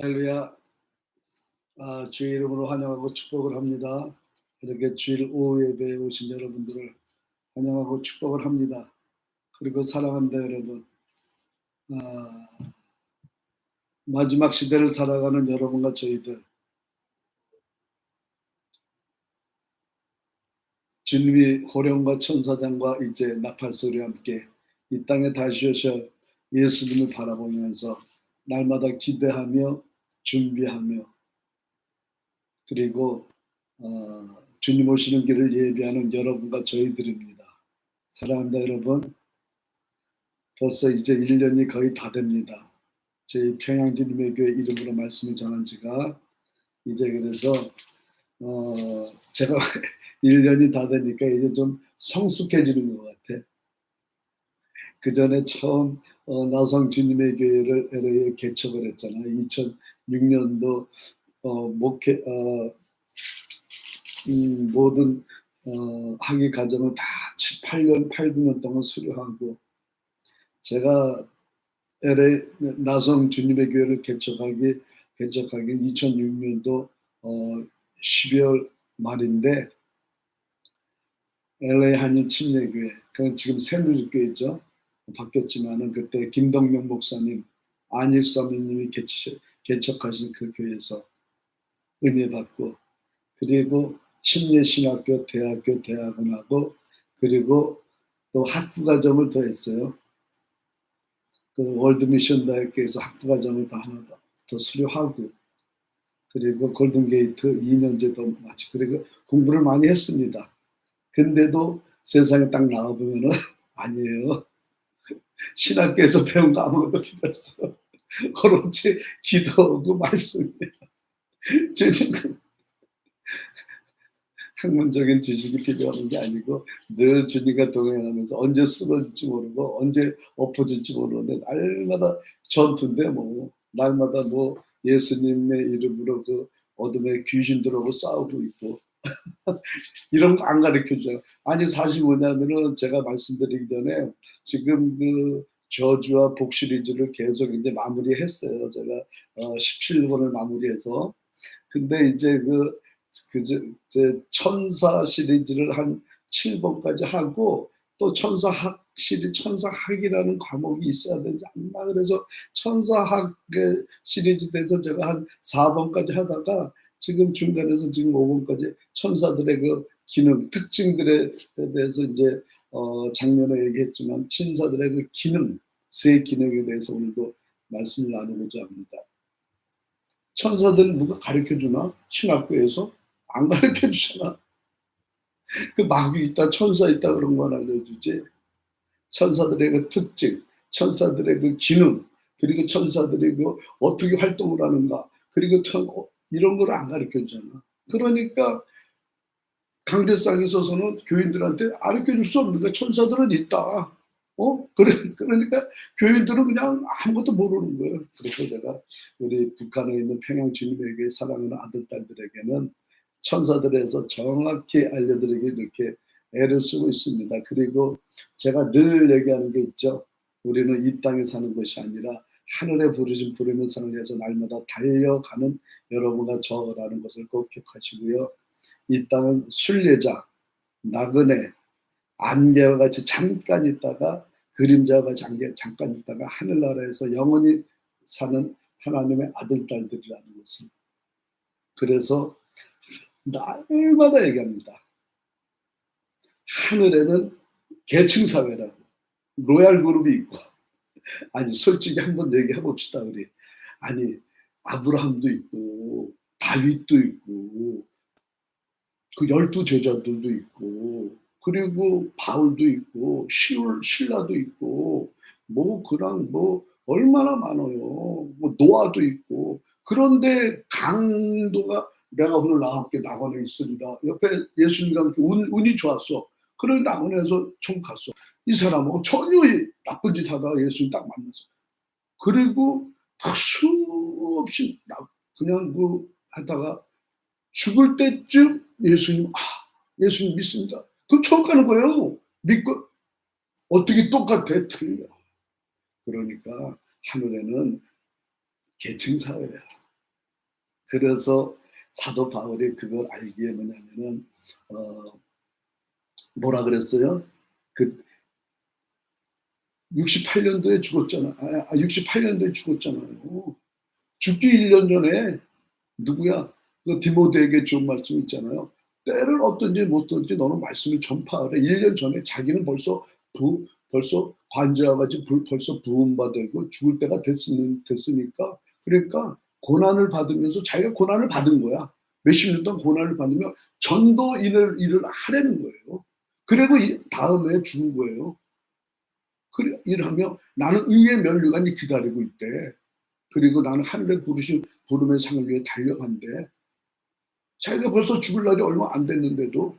할렐루야. 주의 이름으로 환영하고 축복을 합니다. 이렇게 주일 오후 예배에 오신 여러분들을 환영하고 축복을 합니다. 그리고 사랑합니다, 여러분. 아, 마지막 시대를 살아가는 여러분과 저희들, 주님이 호령과 천사장과 이제 나팔소리와 함께 이 땅에 다시 오셔 예수님을 바라보면서 날마다 기대하며 준비하며, 그리고 주님 오시는 길을 예비하는 여러분과 저희들입니다. 사랑합니다, 여러분. 벌써 이제 1년이 거의 다 됩니다. 저희 평양주님의 교회 이름으로 말씀을 전한 지가 이제, 그래서 제가 1년이 다 되니까 이제 좀 성숙해지는 것 같아. 그 전에 처음 나성 주님의 교회를 LA에 개척을 했잖아요. 2006년도 목회 모든 학위 과정을 다 8년, 9년 동안 수료하고, 제가 LA 나성 주님의 교회를 개척하기 2006년도 12월 말인데, LA 한인 침례교회, 그건 지금 새누리교회죠. 바뀌었지만은 그때 김동명 목사님, 안일사모님이 개척하신 그 교회에서 은혜 받고, 그리고 침례신학교, 대학교, 대학원하고, 그리고 또 학부과정을 더 했어요. 그 월드미션 대학교에서 학부과정을 다 하나 더 수료하고, 그리고 골든게이트 2년제 더 마치고, 그리고 공부를 많이 했습니다. 근데도 세상에 딱 나와보면은 아니에요. 신학교에서 배운 거 아무것도 필요 없어. 오로지 기도하고 말씀이에요. 주님, 학문적인 지식이 필요한 게 아니고 늘 주님과 동행하면서 언제 쓰러질지 모르고 언제 엎어질지 모르는데 날마다 전투인데, 날마다 예수님의 이름으로 그 어둠의 귀신들하고 싸우고 있고 이런 거 안 가르쳐줘요. 아니, 사실 뭐냐면은 제가 말씀드리기 전에 지금 그 저주와 복 시리즈를 계속 이제 마무리했어요. 제가 17권을 마무리해서. 근데 이제 제 천사 시리즈를 한 7권까지 하고, 또 천사학 천사학이라는 과목이 있어야 되지 않나, 그래서 천사학 시리즈 돼서 제가 한 4번까지 하다가 지금 중간에서 지금 5번까지 천사들의 그 기능, 특징들에 대해서 이제 작년에 얘기했지만 천사들의 그 기능, 세 기능에 대해서 오늘도 말씀을 나누고자 합니다. 천사들 누가 가르쳐주나? 신학교에서? 안 가르쳐주잖아. 그 마귀 있다, 천사 있다 그런 건 알려주지. 천사들의 그 특징, 천사들의 그 기능, 그리고 천사들이 그 어떻게 활동을 하는가, 그리고 이런 걸 안 가르쳐주잖아. 그러니까 강대상에 있어서는 교인들한테 가르쳐줄 수 없는 거야. 천사들은 있다. 그러니까 교인들은 그냥 아무것도 모르는 거예요. 그래서 제가 우리 북한에 있는 평양 주님에게 사랑하는 아들, 딸들에게는 천사들에서 정확히 알려드리기 이렇게 애를 쓰고 있습니다. 그리고 제가 늘 얘기하는 게 있죠. 우리는 이 땅에 사는 것이 아니라 하늘에 부르신 부르는 산을 위해서 날마다 달려가는 여러분과 저라는 것을 꼭 기억하시고요. 이 땅은 순례자, 나그네, 안개와 같이 잠깐 있다가, 그림자와 같이 잠깐 있다가 하늘나라에서 영원히 사는 하나님의 아들, 딸들이라는 것을, 그래서 날마다 얘기합니다. 하늘에는 계층사회라고, 로얄 그룹이 있고, 아니 솔직히 한번 얘기해 봅시다 우리. 아니, 아브라함도 있고 다윗도 있고 그 12제자들도 있고, 그리고 바울도 있고 신라도 있고, 그랑 얼마나 많아요. 노아도 있고. 그런데 강도가 내가 오늘 나와 함께 낙원에 있으리라, 옆에 예수님과 함께 운이 좋았어. 그런데 낙원에서 총 갔어. 이 사람하고 전혀 나쁜 짓 하다가 예수님 딱 만났어. 그리고 수없이 그냥 하다가 죽을 때쯤 예수님 믿습니다. 그럼 처음 가는 거예요. 믿고. 어떻게 똑같아? 틀려. 그러니까 하늘에는 계층사회야. 그래서 사도 바울이 그걸 알기에 뭐냐면은 뭐라 그랬어요? 그 68년도에 죽었잖아. 68년도에 죽었잖아요. 죽기 1년 전에 누구야? 그 디모데에게 준 말씀 있잖아요. 때를 얻든지 못 얻든지 너는 말씀을 전파하라. 1년 전에 자기는 벌써 관자와 같이 벌써 부음바 되고 죽을 때가 됐으니까, 그러니까 고난을 받으면서 자기가 고난을 받은 거야. 몇십 년 동안 고난을 받으며 전도 일을 하려는 거예요. 그리고 다음에 죽은 거예요. 그래 일하며 나는 의의 면류관이 기다리고 있대. 그리고 나는 하늘의 부름의 상을 위해 달려간대. 자기가 벌써 죽을 날이 얼마 안 됐는데도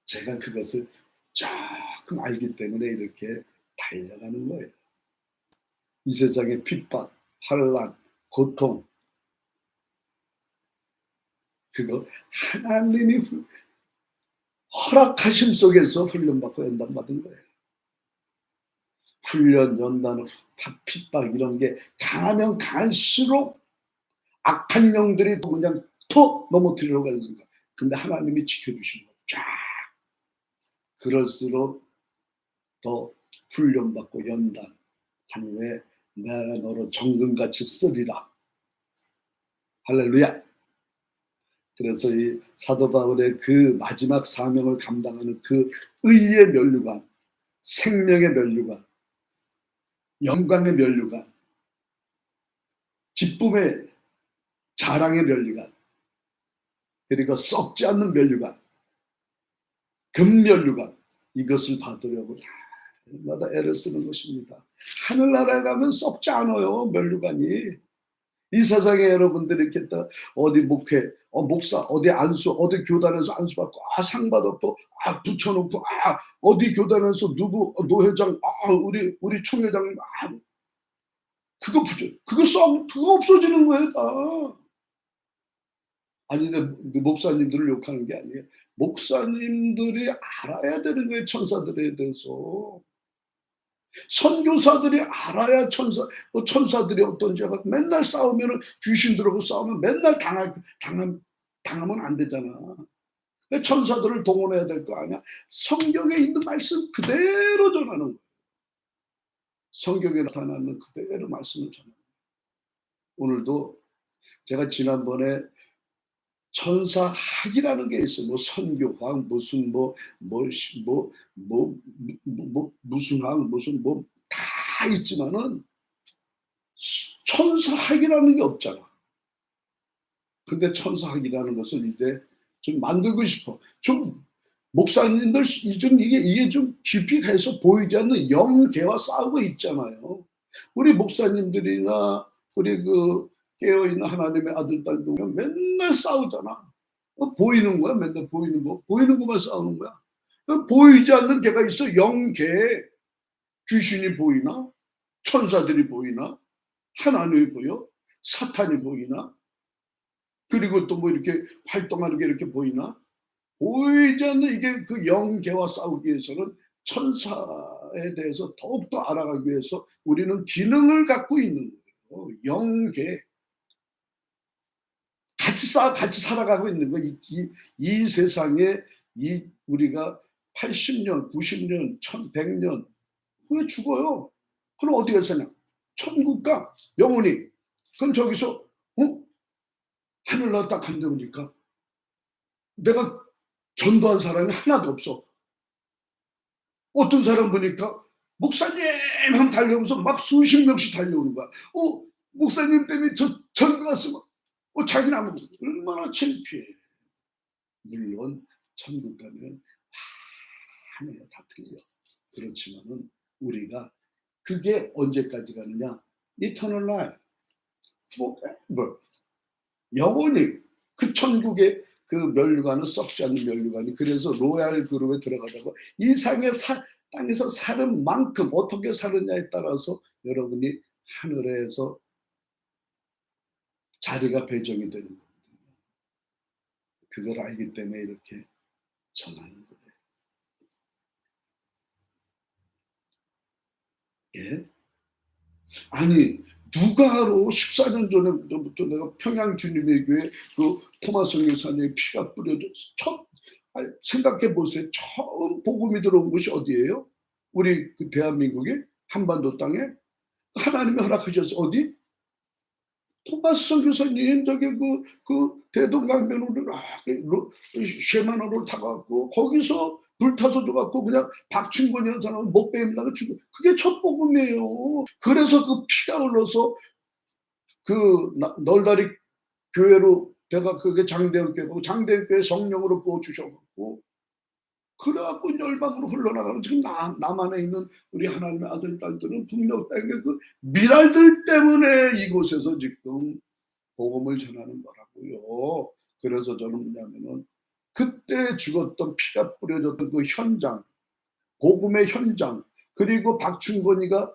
제가 그것을 조금 알기 때문에 이렇게 달려가는 거예요. 이 세상의 핍박, 환난, 고통, 그거 하나님이 허락하심 속에서 훈련받고 연단받은 거예요. 훈련, 연단, 핍박 이런 게 강하면 강할수록 악한 영들이 그냥 톡 넘어뜨리려고 하는 순간. 근데 하나님이 지켜주시는 거예요. 쫙. 그럴수록 더 훈련받고 연단 한 후에 내가 너로 정금같이 쓰리라. 할렐루야. 그래서 이 사도 바울의 그 마지막 사명을 감당하는 그 의의 면류관, 생명의 면류관, 영광의 면류관, 기쁨의 자랑의 면류관, 그리고 썩지 않는 면류관, 금면류관, 이것을 받으려고 마다 애를 쓰는 것입니다. 하늘나라에 가면 썩지 않아요, 면류관이. 이 세상에 여러분들이 이렇게 어디 목회, 목사, 어디 안수, 어디 교단에서 안수 받고, 상 받았고, 붙여놓고, 어디 교단에서 누구, 노회장, 우리 총회장님, 그거 없어지는 거예요, 다. 아니, 근데 목사님들을 욕하는 게 아니에요. 목사님들이 알아야 되는 거예요, 천사들에 대해서. 선교사들이 알아야 천사들이 어떤지. 맨날 싸우면, 귀신들하고 싸우면 맨날 당하면 안 되잖아. 천사들을 동원해야 될 거 아니야. 성경에 있는 말씀 그대로 전하는 거예요. 성경에 나타나는 그대로 말씀을 전하는 거예요. 오늘도 제가 지난번에 천사학이라는 게 있어요. 뭐 선교학, 무슨 무슨 학, 무슨 다 있지만은 천사학이라는 게 없잖아. 근데 천사학이라는 것을 이제 좀 만들고 싶어. 좀 목사님들 이게 좀 깊이 가서 보이지 않는 영계와 싸우고 있잖아요. 우리 목사님들이나 우리 깨어있는 하나님의 아들, 딸도 맨날 싸우잖아. 보이는 거야, 맨날 보이는 거. 보이는 것만 싸우는 거야. 보이지 않는 개가 있어, 영계. 귀신이 보이나? 천사들이 보이나? 하나님이 보여? 사탄이 보이나? 그리고 또 이렇게 활동하는 게 이렇게 보이나? 보이지 않는 이게 그 영계와 싸우기 위해서는 천사에 대해서 더욱더 알아가기 위해서 우리는 기능을 갖고 있는 거예요. 영계. 같이 살아가고 있는 거. 이 세상에 우리가 80년, 90년, 1100년 후에 죽어요. 그럼 어디가 사냐? 천국 가, 영원히. 그럼 저기서 하늘나라 딱 간다니까 내가 전도한 사람이 하나도 없어. 어떤 사람 보니까 목사님 하면 달려오면서 막 수십 명씩 달려오는 거야. 목사님 때문에 저 전도 갔으면 자기는 아무것도. 얼마나 창피해. 물론 천국 가면 하나야 다 틀려. 그렇지만은 우리가 그게 언제까지 가느냐? Eternal life, forever. 영원히 그 천국의 그 면류관은 썩지 않는 면류관이. 그래서 로얄 그룹에 들어가다가 이 땅에서 사는 만큼 어떻게 사느냐에 따라서 여러분이 하늘에서 자리가 배정이 되는 거거든요. 그걸 알기 때문에 이렇게 전하는 거예요. 예? 아니, 누가로 14년 전부터 내가 평양 주님의 교회 그 토마스 교사님의 피가 뿌려져 생각해 보세요. 처음 복음이 들어온 곳이 어디예요? 우리 그 대한민국의 한반도 땅에 하나님이 허락하셔서 어디? 토마스 선교사님 저기 그 대동강변으로 쉐마노를 타갖고 거기서 불 타서 줘갖고 그냥 박충권 여사는 못 뱀다가 죽고 그게 첫 복음이에요. 그래서 그 피가 흘러서 그 널다리 교회로 내가 그게 장대현 교회고 장대현 교회 성령으로 부어 주셔갖고 그래갖고 열방으로 흘러나가는 지금 남한에 있는 우리 하나님의 아들 딸들은 북녘 땅의 그 미랄들 때문에 이곳에서 지금 복음을 전하는 거라고요. 그래서 저는 뭐냐면은 그때 죽었던 피가 뿌려졌던 그 현장, 복음의 현장, 그리고 박충건이가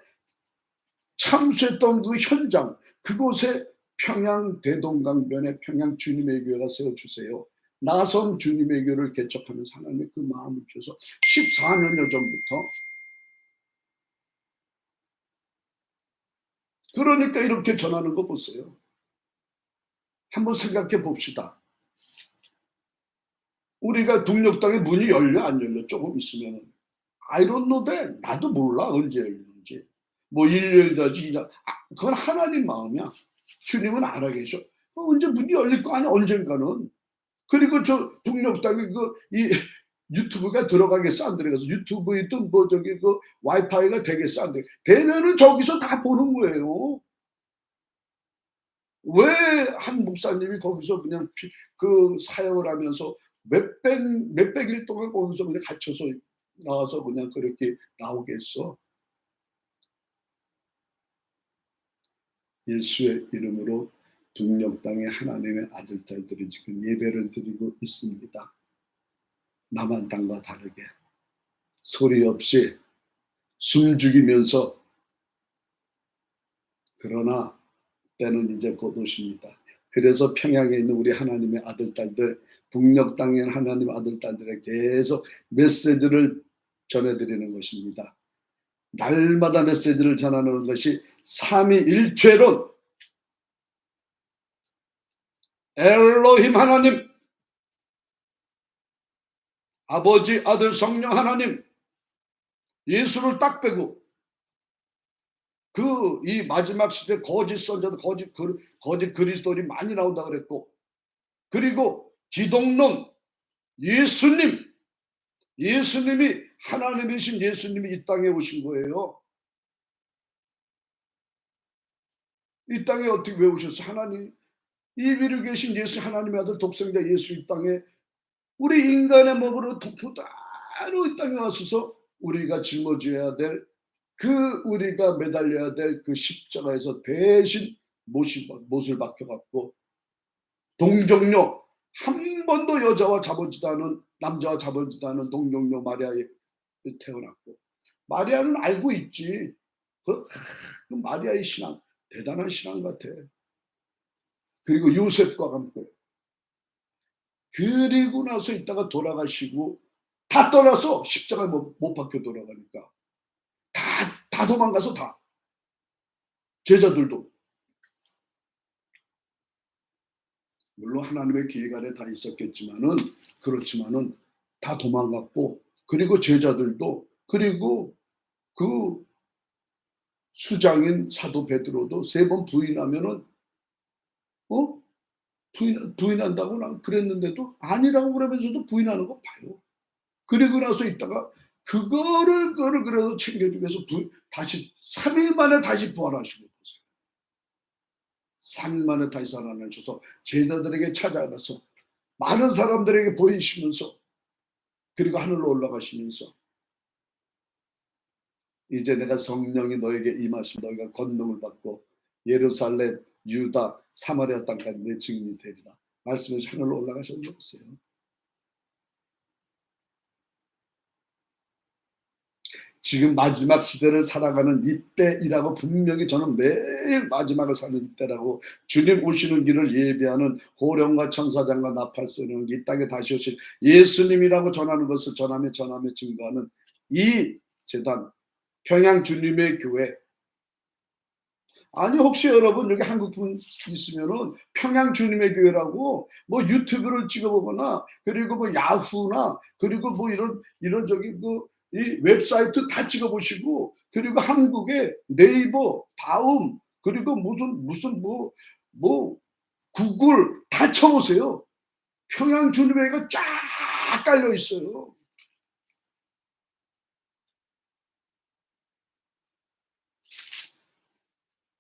참수했던 그 현장, 그곳에 평양 대동강변에 평양 주님의 교회가 세워주세요. 나선 주님의 교회를 개척하면서 하나님의 그 마음을 주셔서 14년여 전부터 그러니까 이렇게 전하는 거 보세요. 한번 생각해 봅시다. 우리가 북녘 땅에 문이 열려 안 열려 조금 있으면은 I don't know that. 나도 몰라 언제 열리는지. 뭐 1년 다지 그건 하나님 마음이야. 주님은 알아 계셔. 언제 문이 열릴 거 아니야 언젠가는. 그리고 저 북녘 땅에 이 유튜브가 들어가겠어 안 들어가서 유튜브이든 뭐 저기 그 와이파이가 되겠어 안 돼. 되면은 저기서 다 보는 거예요. 왜 한 목사님이 거기서 그냥 그 사역을 하면서 몇백일 동안 거기서 그냥 갇혀서 나와서 그냥 그렇게 나오겠어? 예수의 이름으로 북녘 땅에 하나님의 아들 딸들이 지금 예배를 드리고 있습니다. 남한 땅과 다르게 소리 없이 숨 죽이면서. 그러나 때는 이제 곧 오십니다. 그래서 평양에 있는 우리 하나님의 아들 딸들, 북녘 땅에 있는 하나님의 아들 딸들에 계속 메시지를 전해드리는 것입니다. 날마다 메시지를 전하는 것이 삼위일체론, 엘로힘 하나님, 아버지, 아들, 성령 하나님, 예수를 딱 빼고 이 마지막 시대 거짓 선자들, 거짓 그리스도인이 많이 나온다 그랬고, 그리고 기독론, 예수님이 하나님이신 예수님이 이 땅에 오신 거예요. 이 땅에 어떻게 왜 오셨어? 하나님, 이 위로 계신 예수, 하나님의 아들 독생자 예수 이 땅에 우리 인간의 몸으로 독부다로 이 땅에 와서서 우리가 짊어져야 될 우리가 매달려야 될 그 십자가에서 대신 못을 박혀갖고 동정녀, 한 번도 여자와 자보지도 않은, 남자와 자보지도 않은 동정녀 마리아에 태어났고, 마리아는 알고 있지. 그 마리아의 신앙 대단한 신앙 같아. 그리고 요셉과 함께 그리고 나서 있다가 돌아가시고 다 떠나서 십자가에 못 박혀 돌아가니까 다 도망가서 다 제자들도 물론 하나님의 계획 안에 다 있었겠지만은 그렇지만은 다 도망갔고, 그리고 제자들도, 그리고 그 수장인 사도 베드로도 3번 부인하면은 부인한다고 난 그랬는데도 아니라고 그러면서도 부인하는 거 봐요. 그리고 나서 있다가 그거를 그래도 챙겨주기 위해서 다시 3일 만에 다시 부활하시고 보세요. 3일 만에 다시 살아나셔서 제자들에게 찾아가서 많은 사람들에게 보이시면서, 그리고 하늘로 올라가시면서 이제 내가 성령이 너에게 임하시면 너희가 권능을 받고 예루살렘, 유다, 사마리아 땅까지 내 증인이 되리라 말씀해서 하늘로 올라가셨어요. 지금 마지막 시대를 살아가는 이때이라고 분명히 저는 매일 마지막을 사는 이때라고, 주님 오시는 길을 예비하는 호령과 천사장과 나팔 쏘는 이 땅에 다시 오실 예수님이라고 전하는 것을 전하며 증거하는 이 재단 평양 주님의 교회, 아니 혹시 여러분 여기 한국 분 있으면은 평양 주님의 교회라고 뭐 유튜브를 찍어보거나 그리고 뭐 야후나 그리고 뭐 이런 저기 그 이 웹사이트 다 찍어보시고 그리고 한국의 네이버 다음 그리고 무슨 뭐 구글 다 쳐보세요. 평양 주님의 교회가 쫙 깔려 있어요.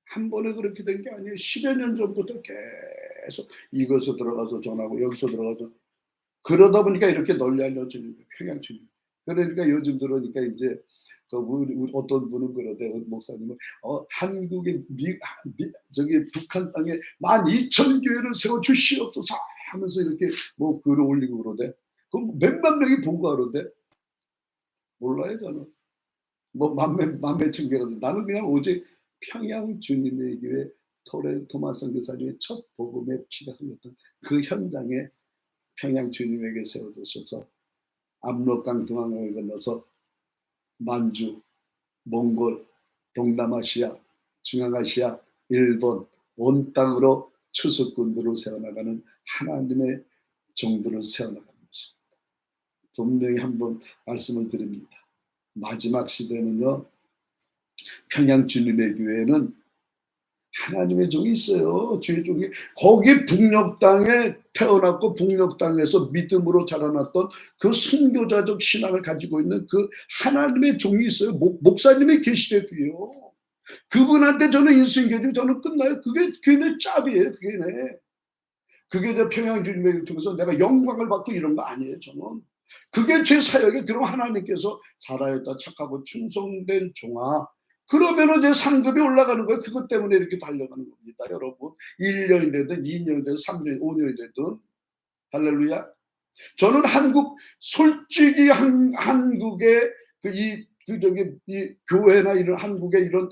한 번에 그렇게 된 게 아니에요. 10여 년 전부터 계속 이것에 들어가서 전하고 여기서 들어가서 그러다 보니까 이렇게 널리 알려지는 거예요. 평양주님. 그러니까 요즘 들으니까 이제 그 우리 어떤 분은 그러대 목사님은 한국의 저기 북한 땅에 12,000교회를 세워 주시옵소서 하면서 이렇게 뭐 글을 올리고 그러대. 그럼 몇만 명이 보고 그러대. 몰라요 저는. 뭐 만배천 개가 나는 그냥 오직 평양 주님의 교회 토마스 선교사님의 첫 복음의 피가 흘렀던 그 현장에 평양 주님에게 세워두셔서 압록강 동항을 건너서 만주, 몽골, 동남아시아, 중앙아시아, 일본 온 땅으로 추수꾼들을 세워나가는 하나님의 종들을 세워나가는 것입니다. 분명히 한번 말씀을 드립니다. 마지막 시대는요. 평양 주님의 교회는 하나님의 종이 있어요. 주의 종이. 거기 북녘 땅에 태어났고 북녘 땅에서 믿음으로 자라났던 그 순교자적 신앙을 가지고 있는 그 하나님의 종이 있어요. 목사님이 계시래도요. 그분한테 저는 인수인계주 저는 끝나요. 그게 내 짭이에요. 그게 내 평양 주님을 통해서 내가 영광을 받고 이런 거 아니에요. 저는. 그게 제 사역에 그럼 하나님께서 살아있다 착하고 충성된 종아 그러면은 내 상급이 올라가는 거예요. 그것 때문에 이렇게 달려가는 겁니다. 여러분 1년이 되든 2년이 되든 3년 5년이 되든 할렐루야. 저는 솔직히 한국의 이 교회나 이런 한국의 이런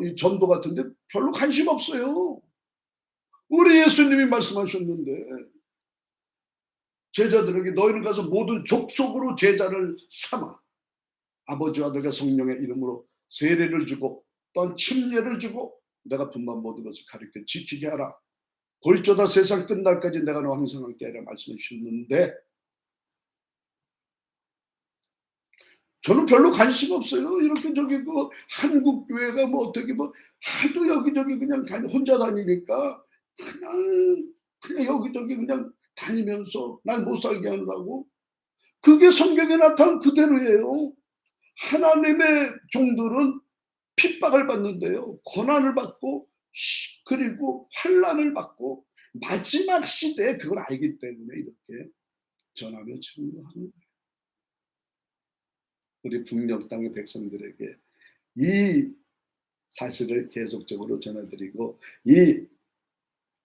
이 전도 같은데 별로 관심 없어요. 우리 예수님이 말씀하셨는데 제자들에게 너희는 가서 모든 족속으로 제자를 삼아 아버지와 아들과 성령의 이름으로 세례를 주고 또한 침례를 주고 내가 분만 모든 것을 가르쳐 지키게 하라. 볼조다 세상 끝날까지 내가 너와 항상 함께 하라 말씀해 주셨는데 저는 별로 관심 없어요. 이렇게 한국 교회가 뭐 어떻게 뭐 하도 여기저기 그냥 혼자 다니니까 그냥 여기저기 그냥 다니면서 날 못 살게 하느라고 그게 성경에 나타난 그대로예요. 하나님의 종들은 핍박을 받는데요. 고난을 받고 그리고 환난을 받고 마지막 시대에 그걸 알기 때문에 이렇게 전하며 증거하는 거예요. 우리 북녘 땅의 백성들에게 이 사실을 계속적으로 전해드리고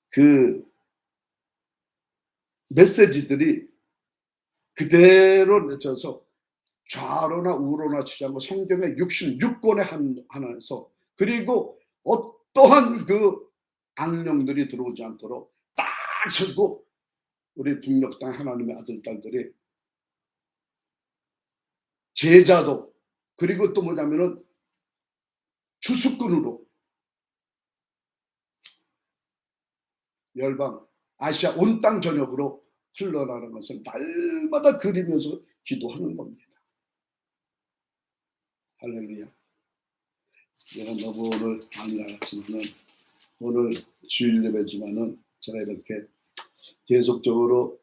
그 메시지들이 그대로 내쳐서 좌로나 우로나 치지 않고 성경의 66권에 한해서 그리고 어떠한 그 악령들이 들어오지 않도록 딱 서고 우리 북녘 땅 하나님의 아들 딸들이 제자도 그리고 또 뭐냐면은 주수꾼으로 열방 아시아 온 땅 전역으로 흘러나가는 것을 날마다 그리면서 기도하는 겁니다. 할렐루야. 내가 너무 오늘 많이 나갔지만은 오늘 주일 예배지만은 제가 이렇게 계속적으로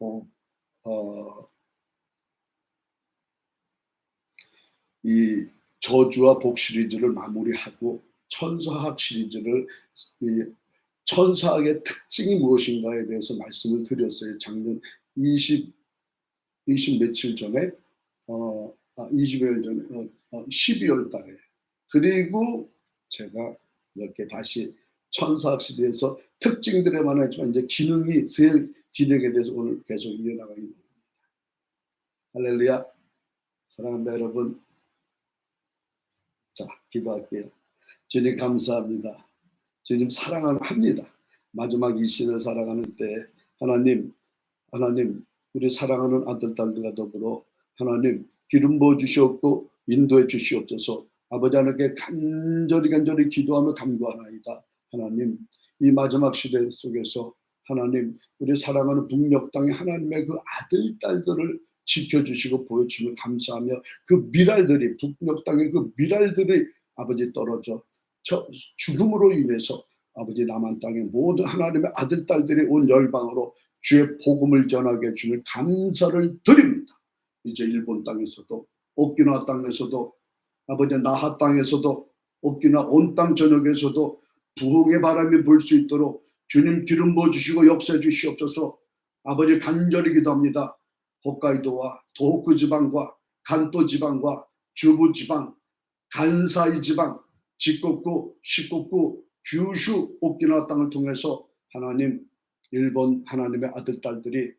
이 저주와 복 시리즈를 마무리하고 천사학 시리즈를 천사학의 특징이 무엇인가에 대해서 말씀을 드렸어요. 작년 20 며칠 전에 20여일 전에 12월 달에 그리고 제가 이렇게 다시 천사학 시리즈에서 특징들에만 했지만 이제 기능에 대해서 오늘 계속 이어나가는 겁니다. 할렐루야. 사랑합니다 여러분. 자 기도할게요. 주님 감사합니다. 주님 사랑합니다. 마지막 이 시대를 살아가는 때 하나님 우리 사랑하는 아들 딸들과 더불어 하나님 기름 부어 주시옵고 인도해 주시옵소서. 아버지 하나님께 간절히 기도하며 간구하나이다. 하나님, 이 마지막 시대 속에서 하나님, 우리 사랑하는 북녘 땅에 하나님의 그 아들, 딸들을 지켜주시고 보여주시면 감사하며, 그 미랄들이, 북녘 땅의 그 미랄들이 아버지 떨어져 죽음으로 인해서 아버지 남한 땅의 모든 하나님의 아들, 딸들이 온 열방으로 주의 복음을 전하게 해주는 감사를 드립니다. 이제 일본 땅에서도, 오키나와 땅에서도, 아버지 나하 땅에서도, 오키나와 온 땅 전역에서도 부흥의 바람이 불 수 있도록 주님 기름 부어주시고 역사해 주시옵소서. 아버지 간절히 기도합니다. 홋카이도와 도호쿠 지방과 간토 지방과 주부 지방, 간사이 지방, 직곡구, 시곡구, 규슈, 오키나와 땅을 통해서 하나님, 일본 하나님의 아들, 딸들이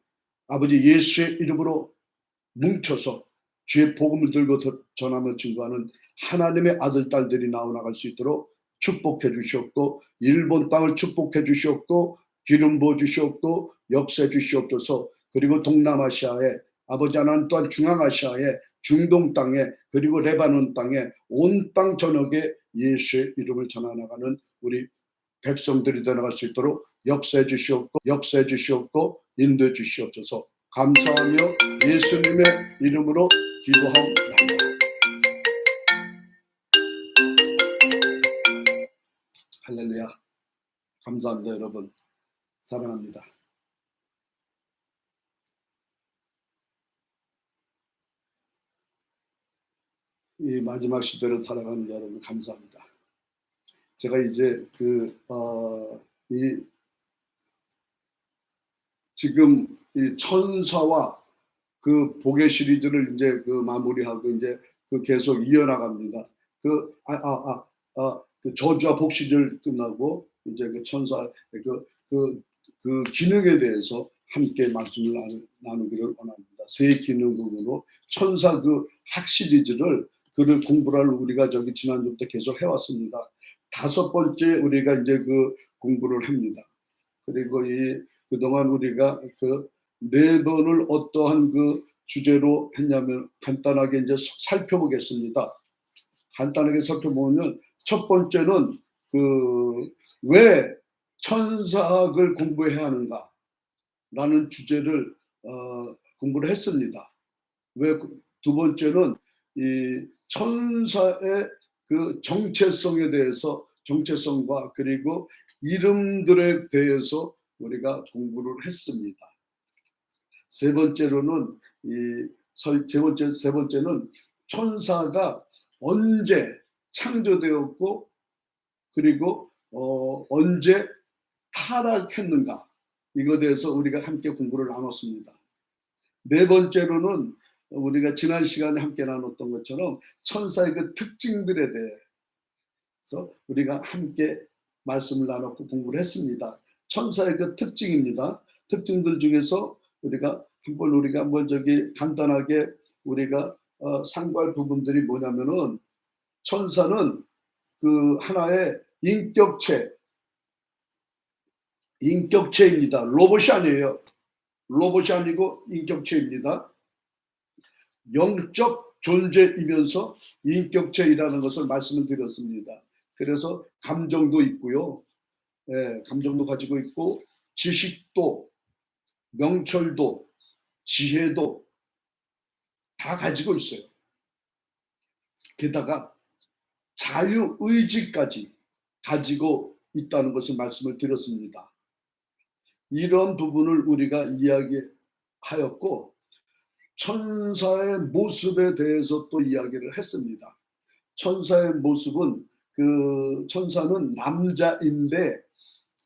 아버지 예수의 이름으로 뭉쳐서 주의 복음을 들고 전하며 증거하는 하나님의 아들, 딸들이 나와나갈 수 있도록 축복해 주시옵고, 일본 땅을 축복해 주시옵고, 기름 부어 주시옵고, 역사해 주시옵소서. 그리고 동남아시아에, 아버지 하나님 또한 중앙아시아에, 중동 땅에, 그리고 레바논 땅에, 온 땅 전역에 예수의 이름을 전해나가는 우리 백성들이 되어나갈 수 있도록 역사해 주시옵고 인도해 주시옵소서. 감사하며 예수님의 이름으로 기도하옵나이다. 할렐루야. 감사합니다. 여러분 사랑합니다. 이 마지막 시대를 살아가는 여러분 감사합니다. 제가 이제 지금 이 천사와 그 복의 시리즈를 이제 마무리하고 이제 계속 이어나갑니다. 그 저주와 복 시리즈를 끝나고 이제 그 천사 그 기능에 대해서 함께 말씀을 나누기를 원합니다. 세 기능으로 천사 그 학 시리즈를 공부를 우리가 지난주부터 계속 해왔습니다. 5번째 우리가 이제 공부를 합니다. 그리고 그동안 우리가 4번을 어떠한 주제로 했냐면 간단하게 이제 살펴보겠습니다. 간단하게 살펴보면 첫 번째는 왜 천사학을 공부해야 하는가 라는 주제를 공부를 했습니다. 왜 두 번째는 이 천사의 정체성에 대해서, 정체성과 그리고 이름들에 대해서 우리가 공부를 했습니다. 세 번째는 천사가 언제 창조되었고 그리고 언제 타락했는가, 이거에 대해서 우리가 함께 공부를 나눴습니다. 네 번째로는 우리가 지난 시간에 함께 나눴던 것처럼 천사의 특징들에 대해서 우리가 함께 말씀을 나눴고 공부를 했습니다. 천사의 특징입니다. 특징들 중에서 우리가 한번 간단하게 우리가 상고할 부분들이 뭐냐면은, 천사는 하나의 인격체입니다. 로봇이 아니에요. 로봇이 아니고 인격체입니다. 영적 존재이면서 인격체이라는 것을 말씀을 드렸습니다. 그래서 감정도 있고요. 감정도 가지고 있고, 지식도, 명철도, 지혜도 다 가지고 있어요. 게다가 자유의지까지 가지고 있다는 것을 말씀을 드렸습니다. 이런 부분을 우리가 이야기하였고, 천사의 모습에 대해서 또 이야기를 했습니다. 천사의 모습은 천사는 남자인데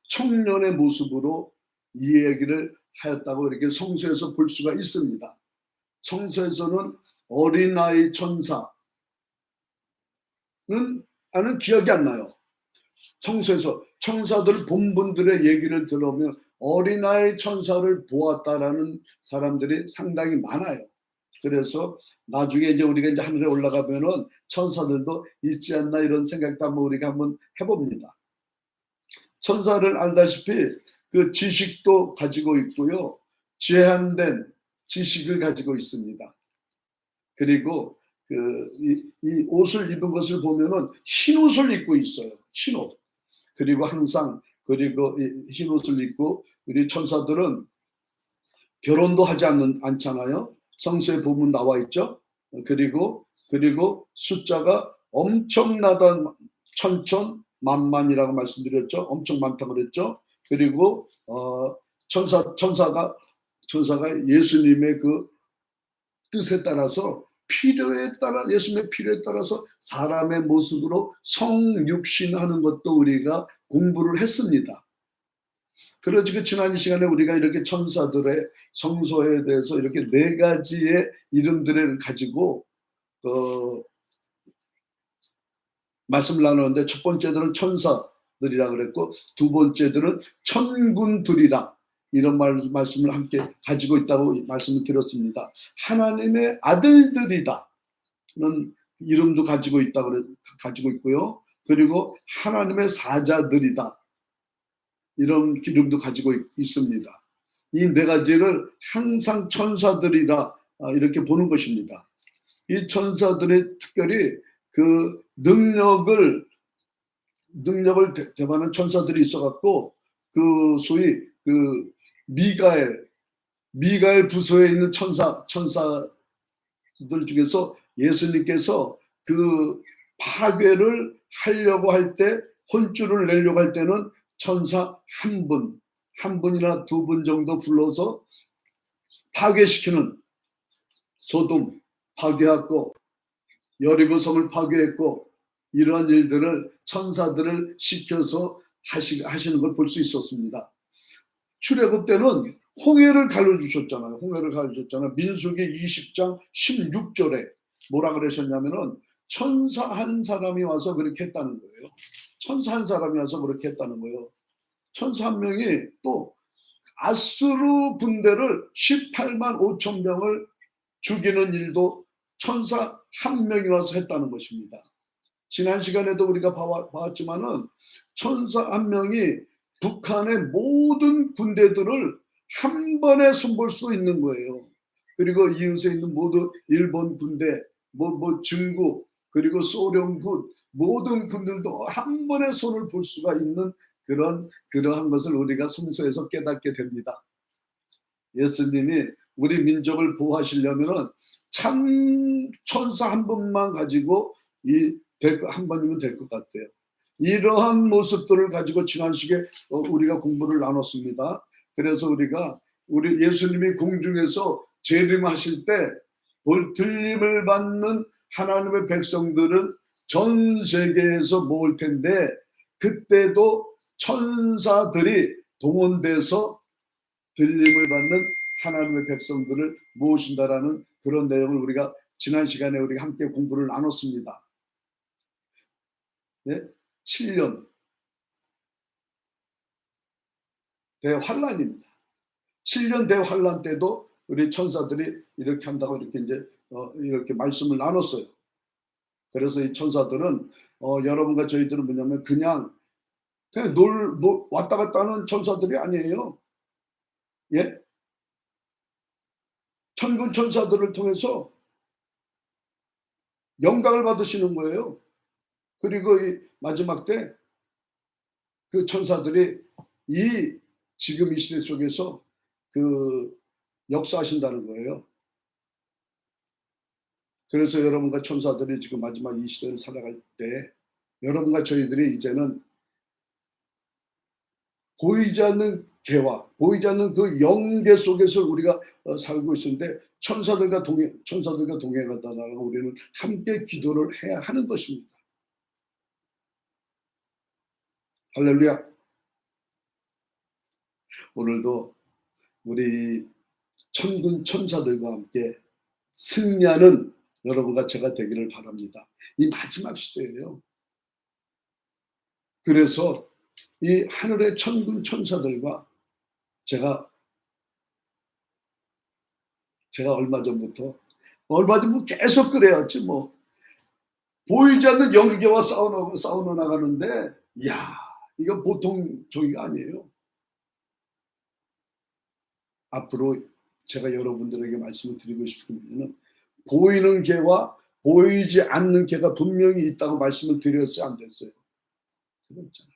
청년의 모습으로 이야기를 하였다고 이렇게 성서에서 볼 수가 있습니다. 성서에서는 어린아이 천사는 나는 기억이 안 나요. 성서에서 천사들 본분들의 얘기를 들으면 어린아이 천사를 보았다라는 사람들이 상당히 많아요. 그래서 나중에 이제 우리가 하늘에 올라가면은 천사들도 있지 않나, 이런 생각도 우리가 한번 해봅니다. 천사를 알다시피 지식도 가지고 있고요, 제한된 지식을 가지고 있습니다. 그리고 이 옷을 입은 것을 보면은 흰 옷을 입고 있어요. 흰 옷. 그리고 항상 그리고 흰 옷을 입고 우리 천사들은 결혼도 하지 않잖아요. 성서에 보면 나와 있죠. 그리고 숫자가 엄청나다 천천만만이라고 말씀드렸죠. 엄청 많다고 그랬죠. 그리고 천사가 예수님의 그 뜻에 따라서 예수님의 필요에 따라서 사람의 모습으로 성육신하는 것도 우리가 공부를 했습니다. 그래서 지난 시간에 우리가 이렇게 천사들의 성소에 대해서 이렇게 4가지의 이름들을 가지고 말씀을 나누는데, 첫 번째들은 천사들이라 그랬고, 두 번째들은 천군들이라 이런 말씀을 함께 가지고 있다고 말씀을 드렸습니다. 하나님의 아들들이다는 이름도 가지고 있고요. 그리고 하나님의 사자들이다 이런 이름도 가지고 있습니다. 이 4가지를 항상 천사들이라 이렇게 보는 것입니다. 이 천사들의 특별히 그 능력을 대반하는 천사들이 있어갖고, 그 소위 그 미가엘 부서에 있는 천사들 중에서 예수님께서 그 파괴를 하려고 할 때, 혼쭐을 내려고 할 때는 천사 한 분이나 2분 정도 불러서 파괴시키는, 소돔 파괴하고 여리고성을 파괴했고, 이러한 일들을 천사들을 시켜서 하시는 걸 볼 수 있었습니다. 출애굽 때는 홍해를 가르쳐주셨잖아요. 민수기 20장 16절에 뭐라 그러셨냐면은 천사 한 사람이 와서 그렇게 했다는 거예요. 천사 한 명이 또 아수르 군대를 18만 5천 명을 죽이는 일도 천사 한 명이 와서 했다는 것입니다. 지난 시간에도 우리가 봤지만은 천사 한 명이 북한의 모든 군대들을 한 번에 손볼 수 있는 거예요. 그리고 이웃에 있는 모든 일본 군대, 중국, 그리고 소련군, 모든 군들도 한 번에 손을 볼 수가 있는 그러한 것을 우리가 성서에서 깨닫게 됩니다. 예수님이 우리 민족을 보호하시려면은 참 천사 한 분만 가지고 한 번이면 될 것 같아요. 이러한 모습들을 가지고 지난 시간에 우리가 공부를 나눴습니다. 그래서 우리 예수님이 공중에서 재림하실 때 들림을 받는 하나님의 백성들은 전 세계에서 모을 텐데, 그때도 천사들이 동원돼서 들림을 받는 하나님의 백성들을 모으신다라는 그런 내용을 우리가 지난 시간에 우리가 함께 공부를 나눴습니다. 네? 7년 대환란입니다. 7년 대환란 때도 우리 천사들이 이렇게 한다고 이렇게 말씀을 나눴어요. 그래서 이 천사들은 여러분과 저희들은 뭐냐면 그냥 왔다 갔다 하는 천사들이 아니에요. 예? 천군 천사들을 통해서 영광을 받으시는 거예요. 그리고 이 마지막 때 그 천사들이 지금 이 시대 속에서 역사하신다는 거예요. 그래서 여러분과 천사들이 지금 마지막 이 시대를 살아갈 때, 여러분과 저희들이 이제는 보이지 않는 개와 보이지 않는 그 영계 속에서 우리가 살고 있는데, 천사들과 동행하다가 우리는 함께 기도를 해야 하는 것입니다. 할렐루야. 오늘도 우리 천군 천사들과 함께 승리하는 여러분과 제가 되기를 바랍니다. 이 마지막 시대예요. 그래서 이 하늘의 천군 천사들과 제가 얼마 전부터 계속 그래왔지 뭐. 보이지 않는 영계와 싸우러 나가는데, 이거 보통 저기가 아니에요. 앞으로 제가 여러분들에게 말씀을 드리고 싶은 것은, 보이는 개와 보이지 않는 개가 분명히 있다고 말씀을 드렸어요, 안 됐어요? 그렇잖아요.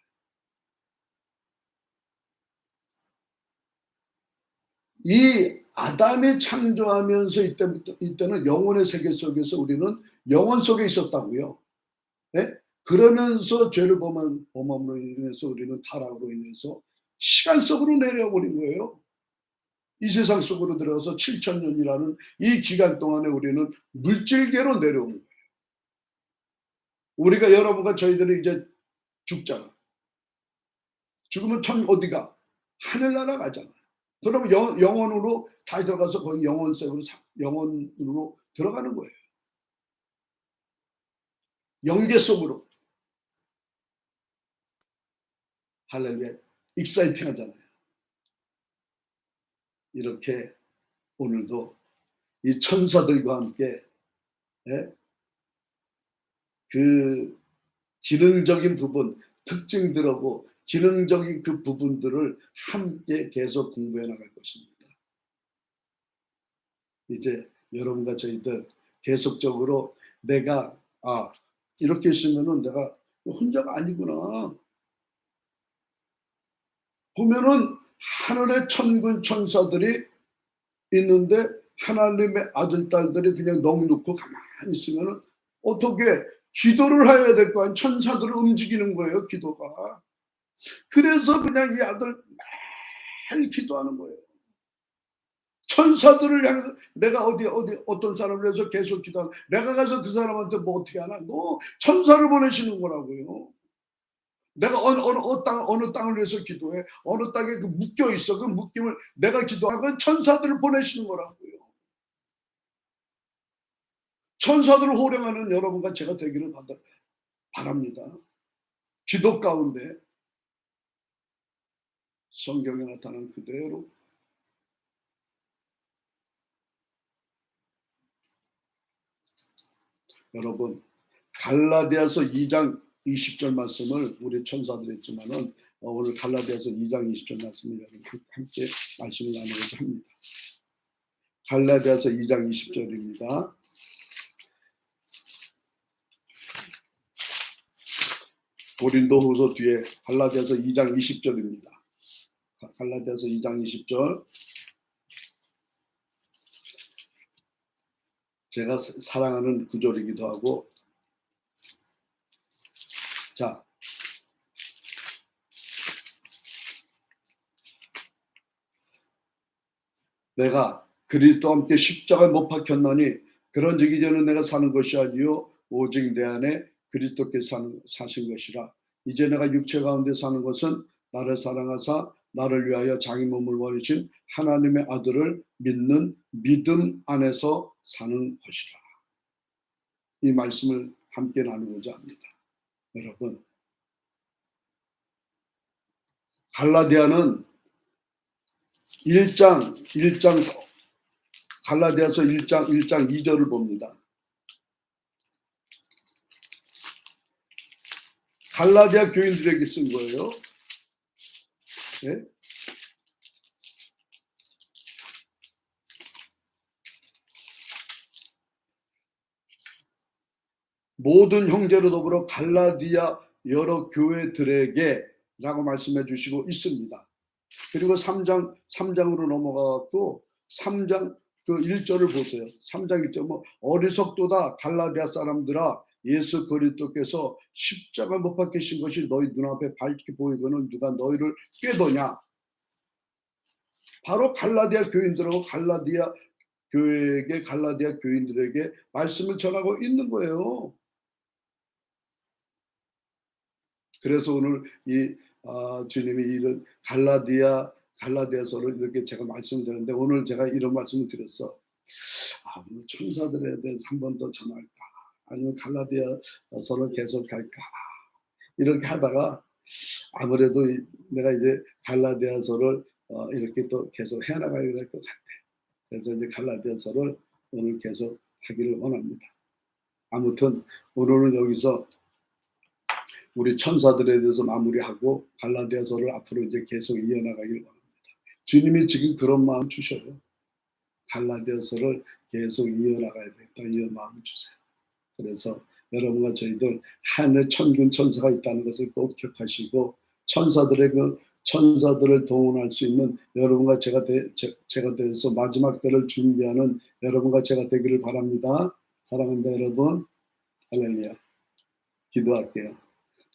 이 아담이 창조하면서 이때는 영혼의 세계 속에서 우리는 영혼 속에 있었다고요. 예? 그러면서 죄를 범함으로 인해서 우리는 타락으로 인해서 시간 속으로 내려버린 거예요. 이 세상 속으로 들어가서 7,000년이라는 이 기간 동안에 우리는 물질계로 내려온 거예요. 우리가 여러분과 저희들이 이제 죽잖아. 죽으면 어디가? 하늘나라 가잖아. 그러면 영원으로 다 들어가서 거기 영원으로 들어가는 거예요. 영계 속으로. 할렐루야. 익사이팅 하잖아요. 이렇게 오늘도 이 천사들과 함께, 예? 그 기능적인 부분, 특징들하고 기능적인 그 부분들을 함께 계속 공부해 나갈 것입니다. 이제 여러분과 저희들 계속적으로 내가 이렇게 있으면은 내가 혼자가 아니구나. 보면은 하늘의 천군 천사들이 있는데 하나님의 아들 딸들이 그냥 넋놓고 가만히 있으면은 어떻게 기도를 해야 될 거 아니에요. 천사들을 움직이는 거예요, 기도가. 그래서 그냥 이 아들 매일 기도하는 거예요. 천사들을 향해서 내가 어떤 사람을 위해서 계속 기도하고 내가 가서 그 사람한테 뭐 어떻게 하나? 천사를 보내시는 거라고요. 내가 어느 땅을 위해서 기도해. 어느 땅에 그 묶여 있어. 그 묶임을 내가 기도하고 천사들을 보내시는 거라고요. 천사들을 호령하는 여러분과 제가 되기를 바랍니다. 기도 가운데 성경에 나타난 그대로 여러분 갈라디아서 2장 20절 말씀을 우리 천사들이 했지만은 오늘 갈라디아서 2장 20절 말씀을 여러분 함께 말씀을 나누고자 합니다. 갈라디아서 2장 20절입니다. 고린도후서 뒤에 갈라디아서 2장 20절입니다. 갈라디아서 2장 20절. 제가 사랑하는 구절이기도 하고, 자, 내가 그리스도와 함께 십자가에 못 박혔나니 그런즉 이제는 내가 사는 것이 아니요 오직 내 안에 그리스도께서 사신 것이라. 이제 내가 육체 가운데 사는 것은 나를 사랑하사 나를 위하여 자기 몸을 버리신 하나님의 아들을 믿는 믿음 안에서 사는 것이라. 이 말씀을 함께 나누고자 합니다. 여러분, 갈라디아는 1장 갈라디아서 1장 2절을 봅니다. 갈라디아 교인들에게 쓴 거예요. 네? 모든 형제로 더불어 갈라디아 여러 교회들에게 라고 말씀해 주시고 있습니다. 그리고 3장으로 넘어가고 3장 그 1절을 보세요. 3장 1절 어리석도다 갈라디아 사람들아 예수 그리스도께서 십자가 못 박히신 것이 너희 눈앞에 밝게 보이고는 누가 너희를 꾀도냐. 바로 갈라디아 교인들하고 갈라디아 교회에게 갈라디아 교인들에게 말씀을 전하고 있는 거예요. 그래서 오늘 이 주님이 이런 갈라디아서를 이렇게 제가 말씀드렸는데 오늘 제가 이런 말씀을 드렸어. 오늘 천사들에 대해서 한 번 더 전할까? 아니면 갈라디아서를 계속 갈까? 이렇게 하다가 아무래도 내가 이제 갈라디아서를 이렇게 또 계속 해나가야 될 것 같아. 그래서 이제 갈라디아서를 오늘 계속 하기를 원합니다. 아무튼 오늘은 여기서 우리 천사들에 대해서 마무리하고 갈라디아서를 앞으로 이제 계속 이어나가길 원합니다. 주님이 지금 그런 마음 주셔요. 갈라디아서를 계속 이어나가야 되겠다. 이런 마음을 주세요. 그래서 여러분과 저희들 하늘에 천군 천사가 있다는 것을 꼭 기억하시고 천사들을 동원할 수 있는 여러분과 제가 돼서 마지막 때를 준비하는 여러분과 제가 되기를 바랍니다. 사랑합니다, 여러분. 할렐루야. 기도할게요.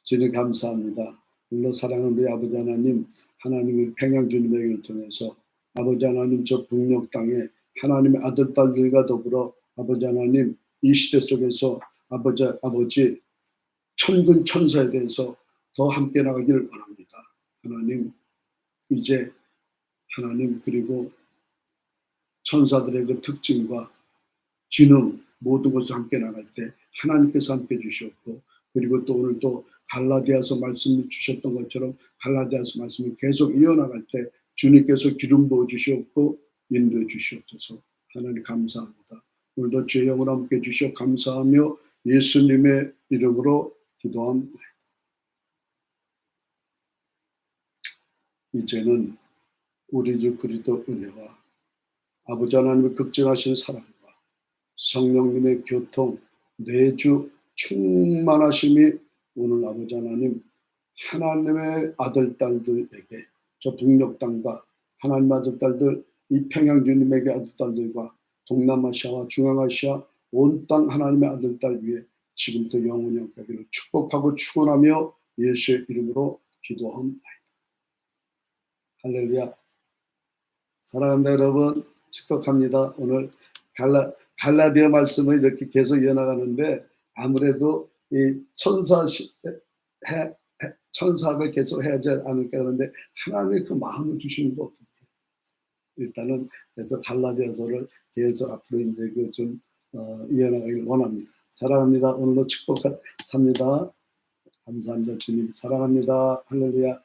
주님 감사합니다. 물론 사랑하는 우리 아버지 하나님, 하나님의 평양주님의 얘기를 통해서 아버지 하나님 저 북녘 땅에 하나님의 아들 딸들과 더불어 아버지 하나님 이 시대 속에서 아버지 천군 천사에 대해서 더 함께 나가기를 원합니다. 하나님 이제 하나님 그리고 천사들의 그 특징과 기능 모든 것을 함께 나갈 때 하나님께서 함께 주셨고 그리고 또 오늘 또 갈라디아서 말씀을 주셨던 것처럼 갈라디아서 말씀을 계속 이어나갈 때 주님께서 기름 부어 주셨고 인도해 주시옵소서. 하나님 감사합니다. 오늘도 주의 영을 함께 주셔 감사하며 예수님의 이름으로 기도합니다. 이제는 우리 주 그리스도 은혜와 아버지 하나님의 극진하신 사랑과 성령님의 교통 내주 충만하심이 오늘 아버지 하나님 하나님의 아들 딸들에게 저 북녘 땅과 하나님 아들 딸들 이 평양 주님에게 아들 딸들과 동남아시아와 중앙아시아 온 땅 하나님의 아들 딸 위에 지금부터 영원히 가기를 축복하고 축원하며 예수의 이름으로 기도합니다. 할렐루야. 사랑합니다 여러분. 축복합니다. 오늘 갈라디아 말씀을 이렇게 계속 이어나가는데 아무래도 이 천사학을 계속 해야 하지 않을까 그런데 하나님의 그 마음을 주시는 거 어떻게 일단은 그래서 갈라디아서를 계속 앞으로 이제 그 좀 이어나가길 원합니다. 사랑합니다. 오늘도 축복합니다. 감사합니다. 주님 사랑합니다. 할렐루야.